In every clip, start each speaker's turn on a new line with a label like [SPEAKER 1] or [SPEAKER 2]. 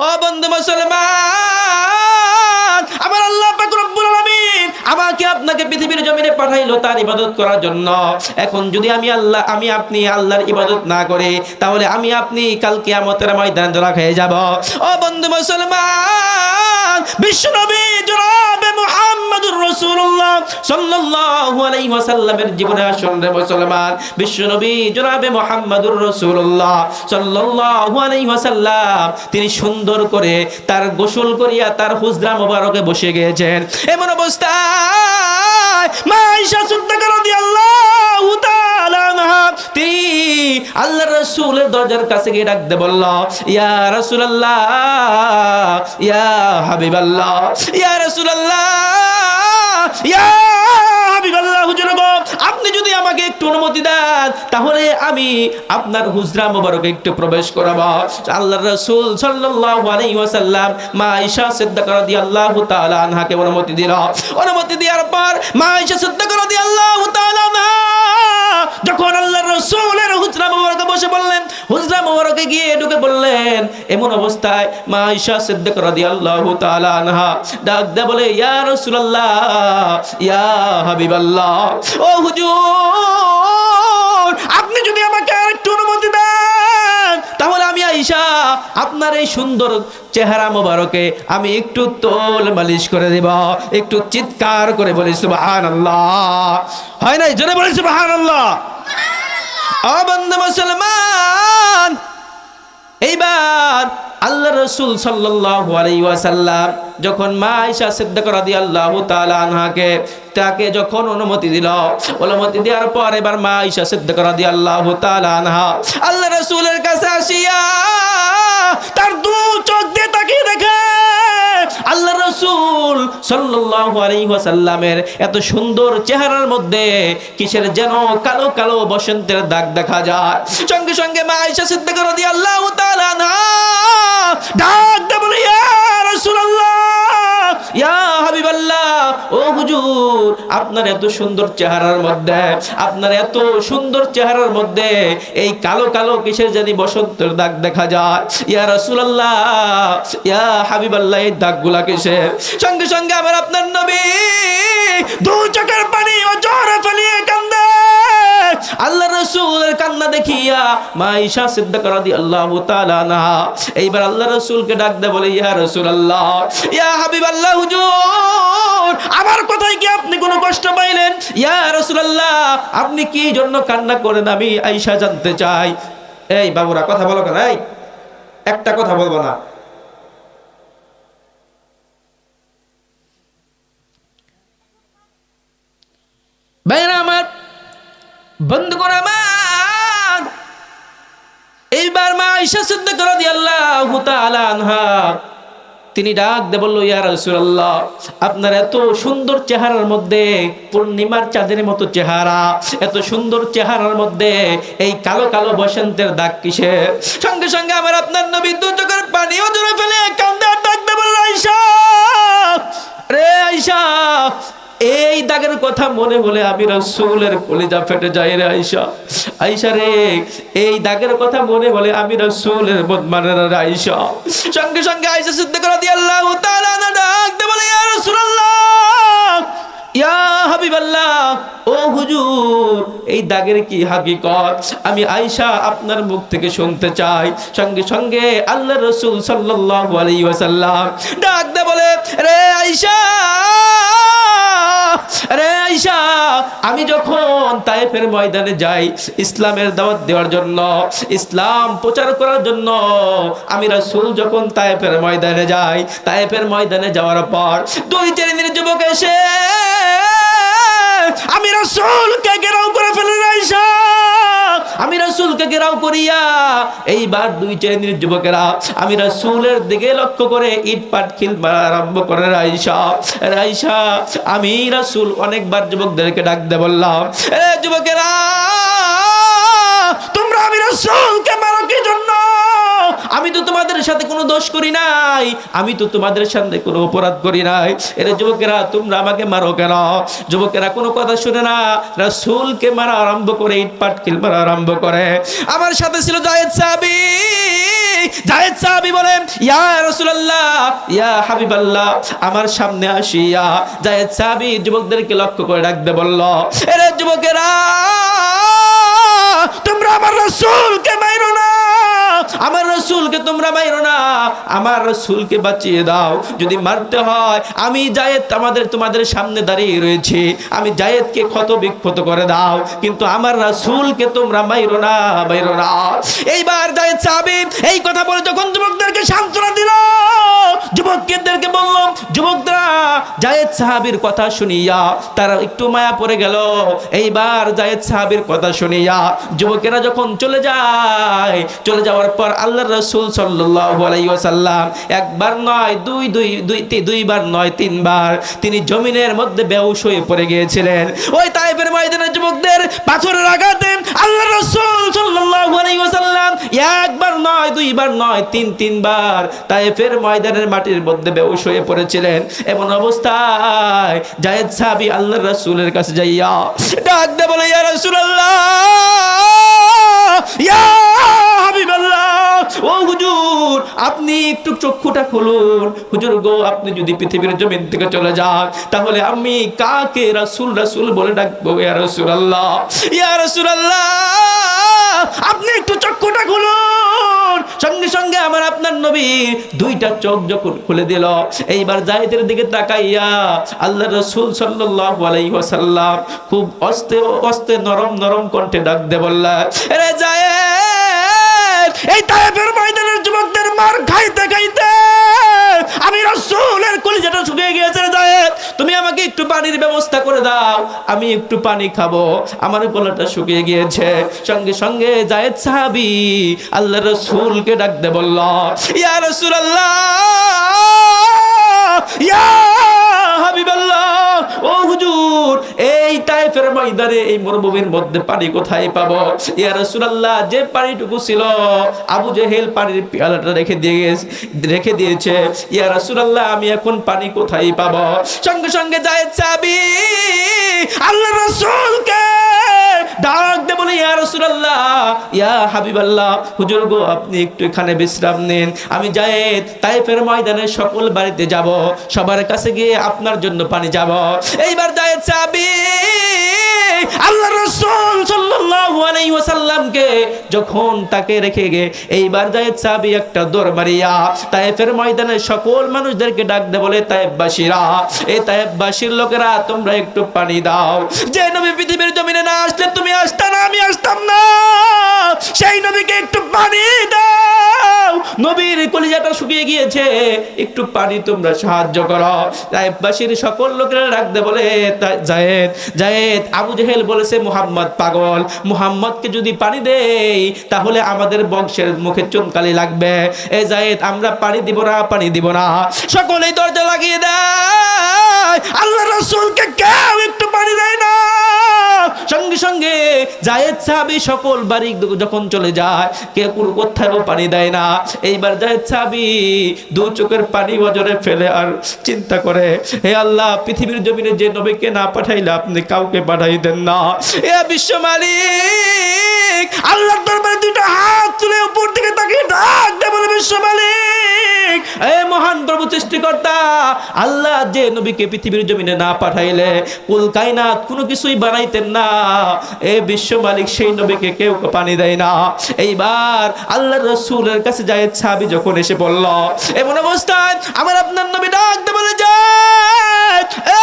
[SPEAKER 1] ও বন্ধু মুসলমান, আমার আল্লাহ পাক রব্বুল আলামিন আমাকে আপনাকে পৃথিবীর জমিনে পাঠাইলো তার ইবাদত করার জন্য। এখন যদি আমি আপনি আল্লাহর ইবাদত না করে, তাহলে আমি আপনি কাল কিয়ামতের ময়দানে ধরা খেয়ে যাব। ও বন্ধু মুসলমান, বিশ্বনবী জনাবে মুহাম্মদুর রাসূলুল্লাহ সাল্লাল্লাহু আলাইহি ওয়াসাল্লামের জীবনে আসুন রে মুসলমান। বিশ্বনবী জনাবে মুহাম্মদুর রাসূলুল্লাহ সাল্লাল্লাহু আলাইহি ওয়াসাল্লাম তিনি সুন্দর করে তার গোসল করিয়া তার হুজরা মোবারকে বসে গিয়েছেন। এমন অবস্থায় মা আয়েশা সিদ্দিকা রাদিয়াল্লাহু তাআলা আনহা তিনি আল্লাহর রাসূলের দরজার কাছে গিয়ে ডাকতে বলল, ইয়া রাসূলুল্লাহ, ইয়া হাবিবাল্লাহ, ইয়া রাসূলুল্লাহ, ইয়া হাবিবাল্লাহ, হুজুর গো, আপনি যদি আমাকে একটু অনুমতি দেন তাহলে আমি আপনার হুজরা মোবারকে একটু প্রবেশ করব। আল্লাহর রাসূল সাল্লাল্লাহু আলাইহি ওয়াসাল্লাম মা আয়েশা সিদ্দিকা রাদিয়াল্লাহু তাআলা আনহাকে অনুমতি দিল। অনুমতি দেওয়ার পর মা আয়েশা সিদ্দিকা রাদিয়াল্লাহু তাআলা আনহা যখন আল্লাহর রাসূলের হুজরা মোবারকে বসে বললেন, হুজরা মোবারকে গিয়ে ঢুকে বললেন, এমন অবস্থায় মা আয়েশা সিদ্দিকা রাদিয়াল্লাহু তাআলা আনহা ডাক দিয়ে বলে, ইয়া রাসূলুল্লাহ, ইয়া হাবিবাল্লাহ, ও হুজুর, আপনি যদি আমাকে আরেকটু অনুমতি দেন তাহলে আমি আয়েশা আপনার এই সুন্দর চেহারা মোবারকে আমি একটু তোল মালিশ করে দেব। একটু চিৎকার করে বলি সুবহানাল্লাহ। হয় নাই? জোরে বলি সুবহানাল্লাহ। ও বন্ধু মুসলমান, এইবার আল্লাহ রাসূল সাল্লাল্লাহু আলাইহি ওয়াসাল্লাম যখন মা আয়েশা সিদ্দিকা রাদিয়াল্লাহু তাআলা আনহাকে তাকে যখন অনুমতি দিল, অনুমতি দেওয়ার পর এবার মা আয়েশা সিদ্দিকা রাদিয়াল্লাহু তাআলা আনহা আল্লাহ রাসূলের কাছে আসিয়া তার দু চোখ দিয়ে তাকিয়ে দেখে আল্লাহ রাসূল সাল্লাল্লাহু আলাইহি ওয়াসাল্লামের এত সুন্দর চেহারার মধ্যে কিসের যেন কালো কালো বসন্তের দাগ দেখা যায়। সঙ্গে সঙ্গে মা আয়েশা সিদ্দিকা রাদিয়াল্লাহু তাআলা আনহা ডাক দিয়ে বলে, ইয়া রাসূলুল্লাহ, ইয়া হাবিবাল্লাহ, ও হুজুর, আপনার এত সুন্দর চেহারার মধ্যে, আপনার এত সুন্দর চেহারার মধ্যে এই কালো কালো কিসের জানি বসন্তের দাগ দেখা যায়। ইয়া রাসূলুল্লাহ, ইয়া হাবিবাল্লাহ, এই দাগগুলা কিসের? সঙ্গে সঙ্গে আমার আপনার নবী দু চোখের পানি অঝরে ফেলিয়ে কান্দে। আল্লাহ রাসূলের কান্না দেখিয়া মা আয়েশা সিদ্দিকা রাদিয়াল্লাহু তাআলা আনহা এইবার আল্লাহ রাসূলকে ডাক দিয়ে বলে, ইয়া রাসূলুল্লাহ, ইয়া হাবিবাল্লাহ, হুজুর, আমার কথায় কি আপনি কোনো কষ্ট পাইলেন? ইয়া রাসূলুল্লাহ, আপনি কি জন্য কান্না করেন আমি আয়েশা জানতে চাই। এই বাবুরা কথা বলো কেন? এই একটা কথা বলবো না। ভাইরা আমার, বন্ধুগণ আমার, এইবার মা আয়েশা সিদ্দিকা রাদিয়াল্লাহু তাআলা আনহা তিনি ডাক দিয়ে বলল, ইয়া রাসূলুল্লাহ, আপনার এত সুন্দর চেহারার মধ্যে পূর্ণিমার চাঁদের মতো চেহারা, এত সুন্দর চেহারার মধ্যে এই কালো কালো বসন্তের দাগ কিসের? সঙ্গে সঙ্গে আমার আপনার নবী দু চোখের পানি অঝরে ফেলে কান্দে ডাক দিয়ে বলল, আয়েশা, রে আয়েশা, এই দাগের কথা মনে হলে আমি রাসূলের কলিজা ফেটে যায় রে আয়েশা। আয়েশা রে, এই দাগের কথা মনে হলে আমি রাসূলের মত মানে না রে আয়েশা। সঙ্গে সঙ্গে আয়েশা সিদ্দিকা রাদিয়াল্লাহু তাআলা আনহা ডাক দিয়ে বলে, ইয়া রাসূলুল্লাহ, ইয়া হাবিবাল্লাহ, ও হুজুর, এই দাগের কি হাকিকত আমি আয়েশা আপনার মুখ থেকে শুনতে চাই। সঙ্গে সঙ্গে আল্লাহর রাসূল সাল্লাল্লাহু আলাইহি ওয়াসাল্লাম ডাক দিয়ে বলে, রে আয়েশা, আরে আয়েশা, আমি যখন তায়েফের ময়দানে যাই ইসলামের দাওয়াত দেওয়ার জন্য, ইসলাম প্রচার করার জন্য, আমি রাসূল যখন তায়েফের ময়দানে যাই, তায়েফের ময়দানে যাওয়ার পর দুই শ্রেণীর যুবক এসে আমি রাসূলকে ঘেরাও করে ফেলে। আয়েশা, আমি রাসূলকে ঘেরাও করিয়া এইবার দুই শ্রেণীর যুবকেরা আমি রাসূলের দিকে লক্ষ্য করে ইট পাটখিল মারা আরম্ভ করে। আয়েশা, আয়েশা, আমি রাসূল অনেকবার যুবকদেরকে ডাক দিয়ে বললাম, এ যুবকেরা, তোমরা আমি রাসূলকে মারো কি জন্য? আমি তো তোমাদের সাথে কোনো দোষ করি নাই, আমি তো তোমাদের সাথে কোনো অপরাধ করি নাই। এর যুবকেরা তোমরা আমাকে মারো কেন? যুবকেরা কোনো কথা শুনে না, রাসূলকে মারা আরম্ভ করে, ইট পাটকেল মারা আরম্ভ করে। আমার সাথে ছিল জায়েদ সাহাবী। জায়েদ সাহাবী বলেন, ইয়া রাসূলুল্লাহ, ইয়া হাবিবাল্লাহ, আমার সামনে আসিয়া জায়েদ সাহাবী যুবকদেরকে লক্ষ্য করে ডাকতে বলল, এরে যুবকেরা, তোমরা আমার রাসূলকে মাইরো না, আমার রাসূলকে তোমরা মাইরো না, আমার রাসূলকে বাঁচিয়ে দাও। যদি মারতে হয়, আমি জায়েদ তোমাদের সামনে দাঁড়িয়ে রয়েছি, আমি জায়েদকে ক্ষত বিক্ষত করে দাও, কিন্তু আমার রাসূলকে তোমরা মাইরো না, মাইরো না। এইবার জায়েদ সাহাবী এই কথা বলে যখন যুবকদেরকে সান্ত্বনা দিল, যুবকদেরকে বলল, যুবকরা জায়েদ সাহাবীর কথা শুনিয়া তারা একটু মায়া পড়ে গেল। এইবার জায়েদ সাহাবীর কথা শুনিয়া যুবকেরা যখন চলে যায়, চলে যাওয়ার পর আল্লাহর রাসূল সাল্লাল্লাহু আলাইহি ওয়াসাল্লাম একবার নয়, দুইবার নয়, তিনবার তিনি জমিনের মধ্যে বেহুশ হয়ে পড়ে গিয়েছিলেন। ওই তায়েফের ময়দানে যুবকদের পাথরের আঘাতে আল্লাহর রাসূল সাল্লাল্লাহু আলাইহি ওয়াসাল্লাম একবার নয়, দুইবার নয়, তিনবার তায়েফের ময়দানের মাটির মধ্যে বেহুশ হয়ে পড়েছিলেন। এমন অবস্থায় জায়েদ সাহাবী আল্লাহর রাসূলের কাছে যাইয়া ডাক দিয়ে বলে, ইয়া রাসূলুল্লাহ, ইয়া হাবিবাল্লাহ, ও হুজুর, আপনি একটু চক্ষুটা খুলুন। হুজুর গো, আপনি যদি পৃথিবীর জমিন থেকে চলে যান, তাহলে আমি কাকে রাসূল রাসূল বলে ডাকবো? ইয়া রাসূলুল্লাহ, ইয়া রাসূলুল্লাহ, আপনি একটু চক্ষুটা খুলুন। সঙ্গে সঙ্গে আমার আপনার নবী দুইটা চোখ যখন খুলে দিল, এইবার জায়েদের দিকে তাকাইয়া আল্লাহর রাসূল সাল্লাল্লাহু আলাইহি ওয়াসাল্লাম খুব আস্তে আস্তে নরম নরম কণ্ঠে ডাক দিয়ে বললেন, আরে জায়েদ, এই তায়েফের ময়দানের যুবকদের মার খাইতে খাইতে আমি রাসূলের কলিজাটা শুকিয়ে গিয়েছে। জায়েদ, তুমি আমাকে একটু পানির ব্যবস্থা করে দাও, আমি একটু পানি খাবো, আমার গলাটা শুকিয়ে গিয়েছে। সঙ্গে সঙ্গে জায়েদ সাহাবী আল্লাহর রাসূলকে ডাক দিয়ে বলল, ইয়া রাসূলুল্লাহ, ইয়া হাবিবাল্লাহ, ও হুজুর, এই তায়েফের ময়দানে এই মরুভূমির মধ্যে পানি কোথায় পাবো? ইয়া রাসূলুল্লাহ, যে পানিটুকু ছিল আবু জেহেল পানির পেয়ালাটা রেখে দিয়েছে। ইয়া রাসূলুল্লাহ, আমি এখন পানি কোথায় পাবো? সঙ্গে সঙ্গে জায়েদ সাহাবী আল্লাহর রাসূলকে ডাক দিয়ে বলে, ইয়া রাসূলুল্লাহ, ইয়া হাবিবাল্লাহ, হুজুর গো, আপনি একটু এখানে বিশ্রাম নিন, আমি জায়েদ তায়েফের ময়দানে সকল বাড়িতে যাব, সবার কাছে গিয়ে আপনার জন্য পানি যাব। এইবার জায়েদ সাহাবী আল্লাহর রাসূল সাল্লাল্লাহু আলাইহি ওয়াসাল্লামকে যখন তাকে রেখে গে, এইবার জায়েদ সাহাবী একটা দৌড় মারিয়া তায়েফের ময়দানে সকল মানুষদেরকে ডাক দিয়ে বলে, তায়েফবাসীরা, এই তায়েফবাসীর লোকেরা, তোমরা একটু পানি দাও। যে নবী পৃথিবীর জমিনে না আসলে তুমি আসতা না, আমি আসতাম না, সেই নবীকে একটু পানি দাও, নবীর কলিজাটা শুকিয়ে গিয়েছে, একটু পানি তোমরা সাহায্য করো। তায়েফবাসীর সকল লোকেরা ডাক দিয়ে বলে, জায়েদ, জায়েদ, আবু জেহেল বলেছে মুহাম্মদ পাগল, মুহাম্মদকে যদি পানি দেই তাহলে আমাদের বংশের মুখে চুনকালি লাগবে। এই জায়েদ, আমরা পানি দিব না, পানি দিব না। সকলেই দরজা লাগিয়ে দেয়, আল্লাহর রাসূলকে কেউ একটু পানি দেয় না। সঙ্গে সঙ্গে জায়েদ সাহাবী সকল বাড়ি যখন চলে যায়, কেউ কোনো কোথাও পানি দেয় না। এইবার জায়েদ সাহাবী দু চোখের পানি ওজরে ফেলে আর চিন্তা করে, হে আল্লাহ, পৃথিবীর জমিনে যে নবীকে না পাঠাইলে আপনি কাউকে পাঠাই দেন না। এ বিশ্ব মালিক আল্লাহর দরবারে দুটো হাত তুলে উপর দিকে তাকিয়ে ডাক দেয় বলে, বিশ্ব মালিক, এ মহান প্রভু সৃষ্টিকর্তা, আল্লাহ যে নবীকে পৃথিবীর জমিনে না পাঠাইলে কুল কায়নাত কোনো কিছুই বানাইতেন না, এ বিশ্ব মালিক, সেই নবীকে কেউ পানি দেয় না। এইবার আল্লাহর রাসূলের কাছে জায়েদ সাহাবী যখন এসে বলল, এমন অবস্থায় আমার আপনার নবী ডাক দিয়ে বলে, জায়েদ, এ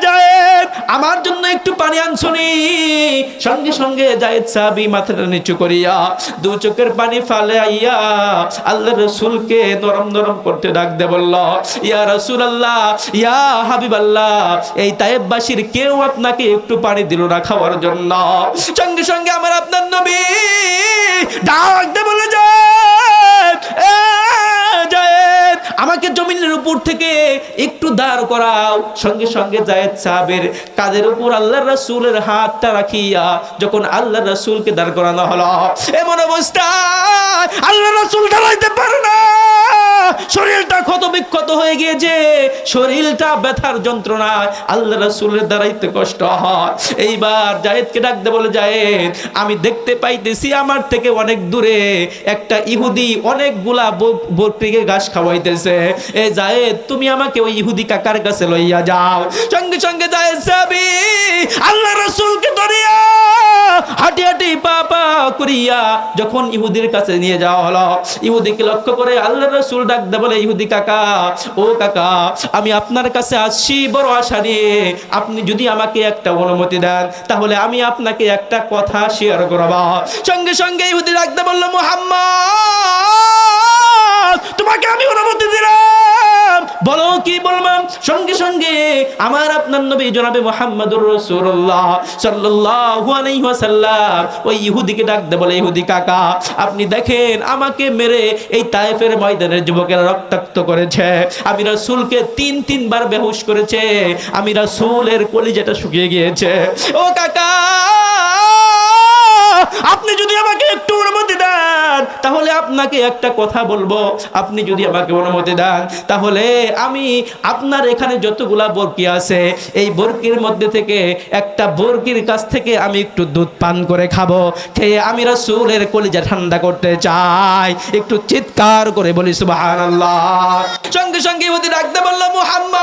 [SPEAKER 1] জায়েদ, আমার জন্য একটু পানি আনছনি? সঙ্গে সঙ্গে জায়েদ সাহাবী মাথাটা নিচু করিয়া দু চোখের পানি ফালাইয়া আল্লাহর রাসূলকে নরম নরম করতে ডাক দিয়ে বলল, ইয়া রাসূলুল্লাহ, ইয়া হাবিবাল্লাহ, এই তায়েফবাসীর কেউ আপনাকে একটু পানি দিল না খাওয়ার জন্য। সঙ্গে সঙ্গে আমার আপনার নবী ডাক দিয়ে বলে, জায়েদ, এ জায়েদ, আমার আমাকে জমিনের উপর থেকে একটু দাঁড় করাও। সঙ্গে সঙ্গে যায়েদ সাহাবের কাঁধের উপর আল্লাহর রাসূলের হাতটা রাখিয়া যখন আল্লাহর রাসূলকে দাঁড় করানো হলো, এমন অবস্থায় আল্লাহর রাসূল দাঁড়াইতে পারে না, শরীরটা ক্ষত বিক্ষত হয়ে গিয়েছে, শরীরটা ব্যথার যন্ত্রণায় আল্লাহর রাসূলের দাঁড়াইতে কষ্ট হয়। এইবার যায়েদকে ডাকতে বলে, যায়েদ আমি দেখতে পাইতেছি আমার থেকে অনেক দূরে একটা ইহুদি অনেকগুলা বকরিকে ঘাস খাওয়াইতেছে। এ যায়েদ তুমি আমাকে ওই ইহুদি কাকার কাছে লইয়া যাও। সঙ্গে সঙ্গে যায়েদ সাহাবী আল্লাহর রাসূলকে ধরিয়া হাঁটি হাঁটি পা পা করিয়া যখন ইহুদির কাছে নিয়ে যাওয়া হলো, ইহুদিকে লক্ষ্য করে আল্লাহর রাসূল ডাকতে বলে, ইহুদি কাকা, ও কাকা আমি আপনার কাছে আসছি বড় আশা নিয়ে, আপনি যদি আমাকে একটা অনুমতি দেন তাহলে আমি আপনাকে একটা কথা শেয়ার করব। সঙ্গে সঙ্গে ইহুদি ডাকতে বলল, মুহাম্মদ তোমাকে আমি অনুমতি দিলাম, বলো কি বলবাম। সঙ্গে সঙ্গে আমার আপনার নবী জনাবে মুহাম্মদুর রাসূলুল্লাহ সাল্লাল্লাহু আলাইহি ওয়াসাল্লাম ওই ইহুদিকে ডাকতে বলে, ইহুদি কাকা আপনি দেখেন আমাকে মেরে এই তায়েফের ময়দানের যুবকেরা রক্তাক্ত করেছে, আমি রাসূলকে তিনবার বেহুশ করেছে, আমি রাসূলের কলিজাটা শুকিয়ে গিয়েছে। ও কাকা আপনি যদি আমাকে একটু অনুমতি দেন তাহলে আপনাকে একটা কথা বলবো, আপনি যদি আমাকে অনুমতি দেন তাহলে আমি আপনার এখানে যতগুলা বরকি আছে এই বরকির মধ্যে থেকে একটা বরকির কাছ থেকে আমি একটু দুধ পান করে খাবো, খেয়ে আমি রাসূলের কলিজা ঠান্ডা করতে চাই। একটু চিৎকার করে বলি সুবহানাল্লাহ। সঙ্গে সঙ্গে ইহুদি ডাকতে বলল, মুহাম্মদ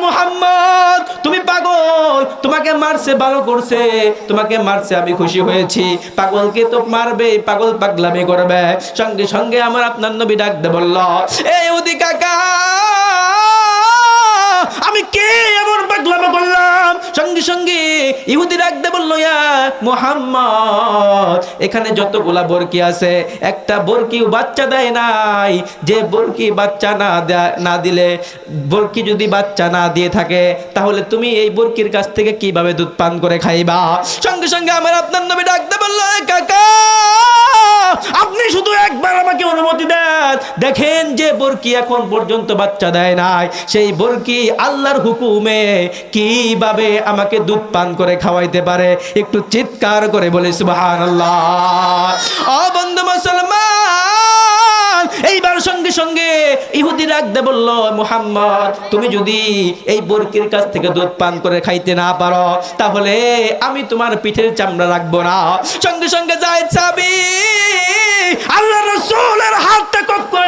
[SPEAKER 1] মুহাম্মদ তুমি পাগল, তোমাকে মারছে ভালো করছে, তোমাকে মারছে আমি খুশি হয়েছি, পাগলকে তো মারবে, পাগল পাগলামি করবে। সঙ্গে সঙ্গে আমার আপনার নবী ডাকতে বলল, এই ইহুদি কাকা আমি কে এমন পাগলামি করলাম? সঙ্গে সঙ্গে ইহুদি ডাকতে বলল, ইয়া মুহাম্মদ এখানে যতগুলা বরকি আছে একটা বরকিও বাচ্চা দেয় নাই, যে বরকি বাচ্চা না দিলে, বরকি যদি বাচ্চা না দিয়ে থাকে তাহলে তুমি এই বরকির কাছ থেকে কিভাবে দুধ পান করে খাইবা? সঙ্গে সঙ্গে আমার আপনার নবী ডাকতে বলল, কাকা আপনি শুধু একবার আমাকে অনুমতি দেন, দেখেন যে বরকি এখন পর্যন্ত বাচ্চা দেয় নাই সেই বরকি আল্লাহর হুকুমে কিভাবে আমাকে দুধ পান করে খাওয়াইতে পারে। একটু চিৎকার করে বলি সুবহানাল্লাহ। ও বন্ধু মুসলমান, এইবার সঙ্গে সঙ্গে ইহুদি ডাকতে বলল, মুহাম্মদ তুমি যদি এই বরকির কাছ থেকে দুধ পান করে খাইতে না পারো তাহলে আমি তোমার পিঠের চামড়া রাখবো না। সঙ্গে সঙ্গে যায়েদ সাহাবী আল্লাহর রাসূলের হাতটা কপ করে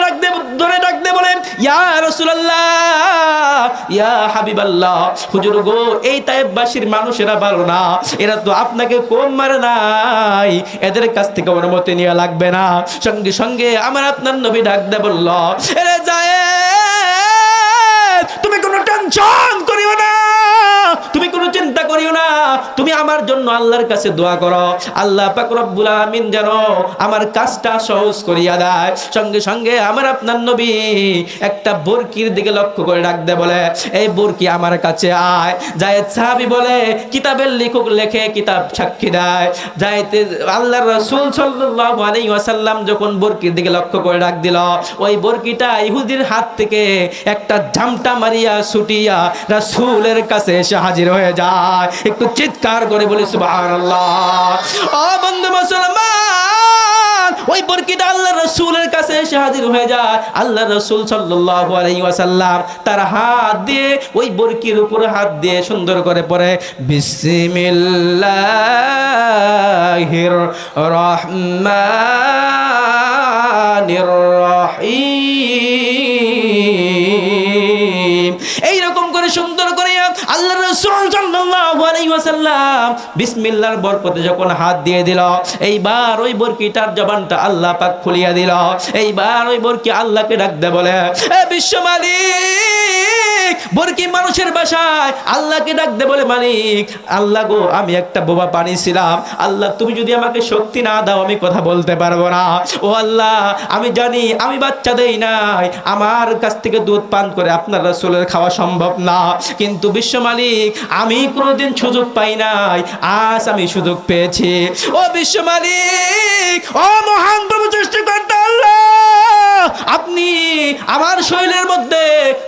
[SPEAKER 1] ধরে ডাকতে বলেন, ইয়া রাসূলুল্লাহ ইয়া হাবিবাল্লাহ, হুজুর গো এই তায়েফবাসীর মানুষেরা ভালো না, এরা তো আপনাকে কম মারে নাই, এদের কাছ থেকে অনুমতি নেওয়া লাগবে না। সঙ্গে সঙ্গে আমার আপনার নবী ডাকতে বলল, এরে যায়েদ তুমি কোনো টেনশন করিও না, তুমি কোনো চিন্তা করিও না, তুমি আমার জন্য আল্লাহর কাছে দোয়া করো, আল্লাহ পাক রব্বুল আমিন যেন আমার কাজটা সহজ করিয়া দেয়। সঙ্গে সঙ্গে আমার আপনার নবী একটা বরকির দিকে লক্ষ্য করে ডাকতে বলে, এই বরকি আমার কাছে আয়। যায়েদ সাহাবী বলে, কিতাবের লেখক লেখে কিতাব সাক্ষী দেয়, যায়েদ আল্লাহর রাসূল সাল্লাল্লাহু আলাইহি ওয়াসাল্লাম যখন বরকির দিকে লক্ষ্য করে ডাক দিল, ওই বরকিটা ইহুদির হাত থেকে একটা ঝামটা মারিয়া ছুটিয়া রাসূলের কাছে এসে হাজির হয়ে যায়। একটু চিৎকার করে বলি সুবহানাল্লাহ। ও বন্ধু মুসলমান, ওই বরকিটা আল্লাহর রাসূলের কাছে এসে হাজির হয়ে যায়। আল্লাহর রাসূল সাল্লাল্লাহু আলাইহি ওয়াসাল্লাম তার হাত দিয়ে ওই বরকির উপরে হাত দিয়ে সুন্দর করে পড়ে, বিসমিল্লাহির রহমানির রহিম। এইরকম করে সুন্দর করে আল্লাহর রাসূল সাল্লাল্লাহু আলাইহি ওয়াসাল্লাম বিসমিল্লাহর বরকতে যখন হাত দিয়ে দিল, এইবার ওই বরকিটার জবানটা আল্লাহ পাক খুলিয়া দিল। এইবার ওই বরকি আল্লাহকে ডাকতে বলে, এ বিশ্ব মালিক, বরকি মানুষের ভাষায় আল্লাহকে ডাকতে বলে, মালিক আল্লাহ গো আমি একটা বোবা পানি ছিলাম, আল্লাহ তুমি যদি আমাকে শক্তি না দাও আমি কথা বলতে পারবো না। ও আল্লাহ আমি জানি আমি বাচ্চা দেই নাই, আমার কাছ থেকে দুধ পান করে আপনার রাসূলের খাওয়া সম্ভব না, কিন্তু বিশ্ব মালিক আমি কোনোদিন সুযোগ পাই নাই, আজ আমি সুযোগ পেয়েছি। ও বিশ্ব মালিক, ও মহান প্রভু সৃষ্টিকর্তা আল্লাহ,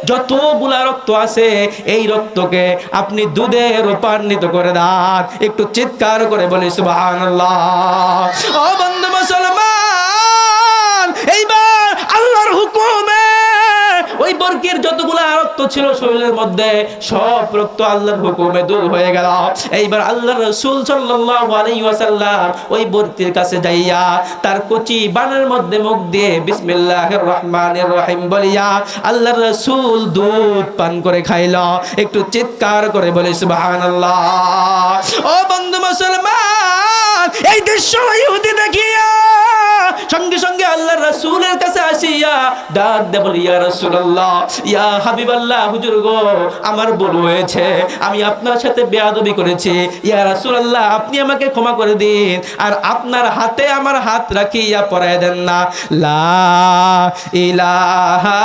[SPEAKER 1] যতগুলা রক্ত আছে এই রক্তকে আপনি দুধে রূপান্তরিত করে দেন। একটু চিৎকার করে বলি সুবহানাল্লাহ। ও বন্ধু মুসলমান, এইবার আল্লাহর হুকুমে ওই বর্গের যতগুলা রক্ত ছিল শরীরের মধ্যে সব রক্ত আল্লাহর হুকুমে দূর হয়ে গেল। এইবার আল্লাহর রাসূল সাল্লাল্লাহু আলাইহি ওয়াসাল্লাম ওই বর্গের কাছে যাইয়া তার কচি বানের মধ্যে মুখ দিয়ে বিসমিল্লাহির রহমানির রহিম বলিয়া আল্লাহর রাসূল দুধ পান করে খাইল। একটু চিৎকার করে বলি সুবহানাল্লাহ। ও বন্ধু মুসলমান, এই দৃশ্য ইহুদি দেখিয়া সঙ্গে সঙ্গে আল্লাহর রাসূলের কাছে আসিয়া ডাক দে বলি, ইয়া রাসূলুল্লাহ, ইয়া হাবিবাল্লাহ, হুজুর গো, আমার ভুল হয়েছে, আমি আপনার সাথে বেয়াদবি করেছি, ইয়া রাসূলুল্লাহ আপনি আমাকে ক্ষমা করে দিন, আর আপনার হাতে আমার হাত রাখিয়া পরায় দেন না লা ইলাহা